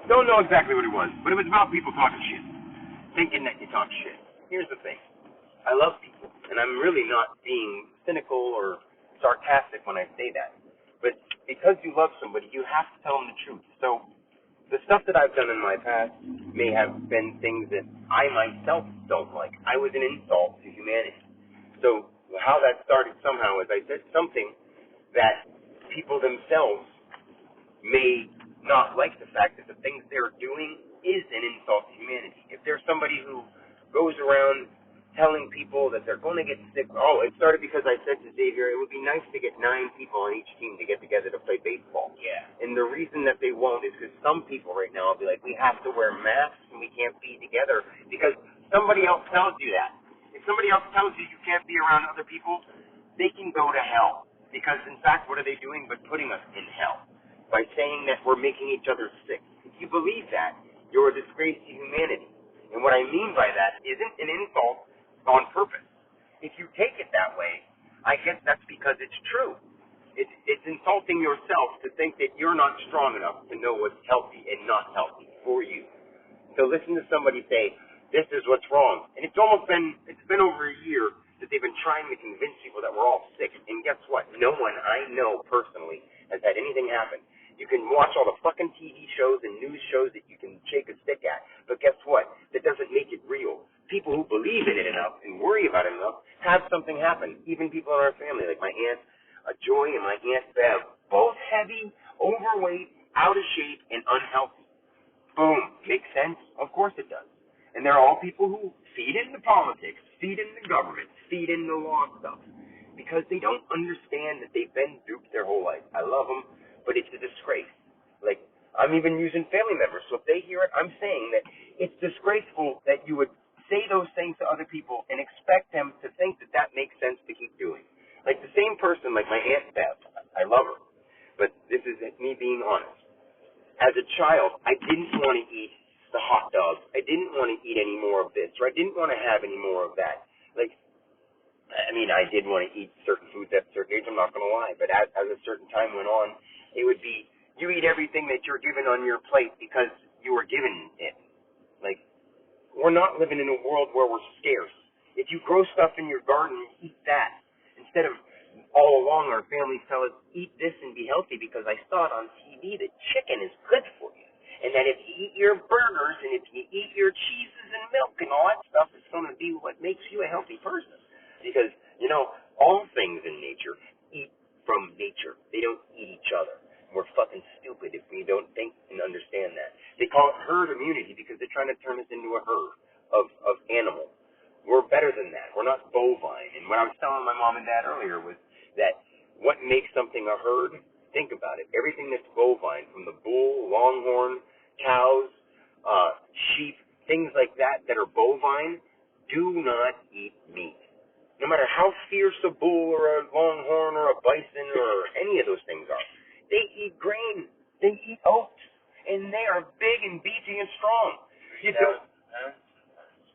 Don't know exactly what it was, but it was about people talking shit, thinking that you talk shit. Here's the thing. I love people, and I'm really not being cynical or sarcastic when I say that. But because you love somebody, you have to tell them the truth. So the stuff that I've done in my past may have been things that I myself don't like. I was an insult to humanity. So how that started somehow is I said something that people themselves may not like the fact that the things they're doing is an insult to humanity. If there's somebody who goes around telling people that they're going to get sick, it started because I said to Xavier, it would be nice to get 9 people on each team to get together to play baseball. Yeah. And the reason that they won't is because some people right now will be like, we have to wear masks and we can't be together because somebody else tells you that. If somebody else tells you you can't be around other people, they can go to hell. Because, in fact, what are they doing but putting us in hell? By saying that we're making each other sick. If you believe that, you're a disgrace to humanity. And what I mean by that isn't an insult on purpose. If you take it that way, I guess that's because it's true. It's insulting yourself to think that you're not strong enough to know what's healthy and not healthy for you. So listen to somebody say, this is what's wrong. And it's been over a year that they've been trying to convince people that we're all sick. And guess what? No one I know personally has had anything happen. You can watch all the fucking TV shows and news shows that you can shake a stick at. But guess what? That doesn't make it real. People who believe in it enough and worry about it enough have something happen. Even people in our family, like my Aunt Joy and my Aunt Bev, both heavy, overweight, out of shape, and unhealthy. Boom. Makes sense? Of course it does. And they're all people who feed into politics, feed into government, feed into law stuff. Because they don't understand that they've been duped their whole life. I love them, but it's a disgrace. Like, I'm even using family members, so if they hear it, I'm saying that it's disgraceful that you would say those things to other people and expect them to think that that makes sense to keep doing. Like the same person, like my Aunt Bev, I love her, but this is me being honest. As a child, I didn't want to eat the hot dogs. I didn't want to eat any more of this, or I didn't want to have any more of that. Like, I mean, I did want to eat certain foods at a certain age, I'm not going to lie, but as a certain time went on, it would be, you eat everything that you're given on your plate because you were given it. Like, we're not living in a world where we're scarce. If you grow stuff in your garden, eat that. Instead of all along our families tell us, eat this and be healthy because I saw it on TV that chicken is good for you. And that if you eat your burgers and if you eat your cheeses and milk and all that stuff, it's going to be what makes you a healthy person. Because, all things in nature eat from nature. They don't eat each other. We're fucking stupid if we don't think and understand that. They call it herd immunity because they're trying to turn us into a herd of animals. We're better than that. We're not bovine. And what I was telling my mom and dad earlier was that what makes something a herd, think about it. Everything that's bovine, from the bull, longhorn, cows, sheep, things like that are bovine, do not eat meat. No matter how fierce a bull or a longhorn or a bison or any of those things are, they eat grain. They eat oats. And they are big and beefy and strong. You don't.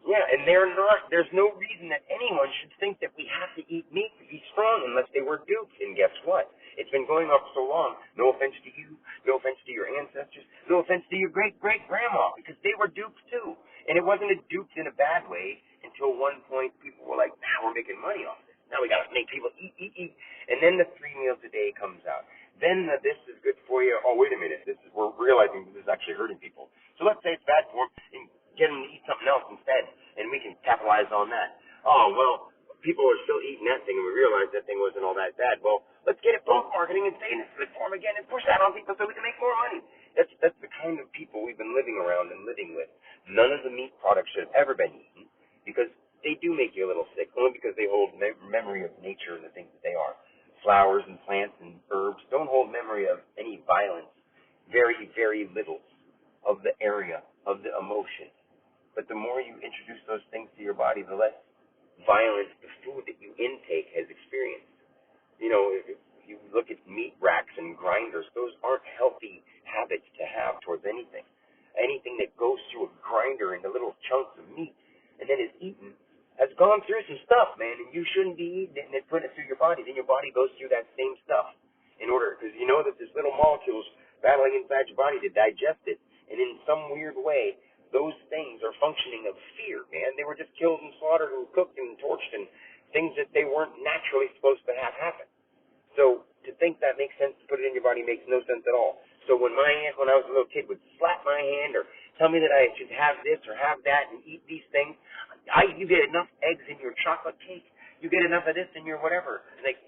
Yeah, and they're not. There's no reason that anyone should think that we have to eat meat to be strong unless they were duped. And guess what? It's been going up so long. No offense to you. No offense to your ancestors. No offense to your great-great-grandma, because they were duped too. And it wasn't a duped in a bad way until one point people were like, now we're making money off this. Now we got to make people eat. And then the 3 meals a day comes out. Then this is good for you. Oh, wait a minute. We're realizing this is actually hurting people. So let's say it's bad for them and get them to eat something else instead, and we can capitalize on that. Oh, well, people are still eating that thing, and we realize that thing wasn't all that bad. Well, let's get it both marketing and saying it's good for them again and push that on people so we can make more money. That's the kind of people we've been living around and living with. None of the meat products should have ever been eaten because they do make you a little sick, only because they hold memory of nature and the things that they are. Flowers and plants and herbs don't hold memory of any violence, very, very little of the area, of the emotion. But the more you introduce those things to your body, the less violence the food that you intake has experienced. If you look at meat racks and grinders, those aren't healthy habits to have towards anything. Anything that goes through a grinder into little chunks of meat and then is eaten has gone through some stuff, man, and you shouldn't be eating it and then putting it through your body. Then your body goes through that same stuff because you know that there's little molecules battling inside your body to digest it, and And in some weird way, those things are functioning of fear, man. They were just killed and slaughtered and cooked and torched and things that they weren't naturally supposed to have happen. So to think that makes sense to put it in your body makes no sense at all. So when my aunt, when I was a little kid, would slap my hand or tell me that I should have this or have that and eat these things, you get enough eggs in your chocolate cake, you get enough of this in your whatever. Like,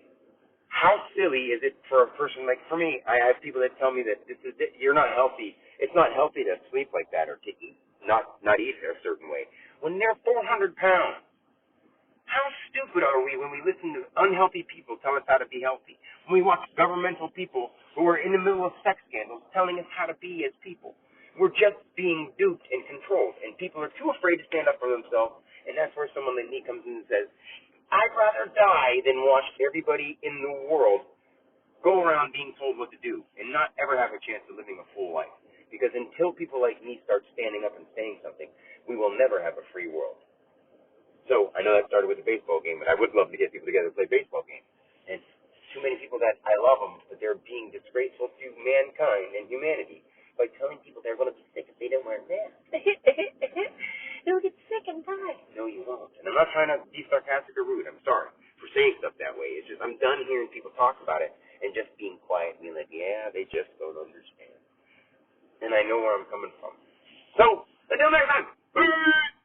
how silly is it for a person like, for me, I have people that tell me that you're not healthy. It's not healthy to sleep like that or to eat, not eat a certain way. When they're 400 pounds, how stupid are we when we listen to unhealthy people tell us how to be healthy? When we watch governmental people who are in the middle of sex scandals telling us how to be as people. We're just being duped and controlled, and people are too afraid to stand up for themselves, and that's where someone like me comes in and says, I'd rather die than watch everybody in the world go around being told what to do and not ever have a chance of living a full life. Because until people like me start standing up and saying something, we will never have a free world. So I know that started with a baseball game, but I would love to get people together to play baseball games. And too many people that I love them, but they're being disgraceful to mankind and humanity by telling people they're going to be sick if they don't wear masks. They'll get sick and die. No, you won't. And I'm not trying to be sarcastic or rude. I'm sorry for saying stuff that way. It's just I'm done hearing people talk about it and just being quiet and being like, yeah, they just don't understand. And I know where I'm coming from. So, until next time. Peace!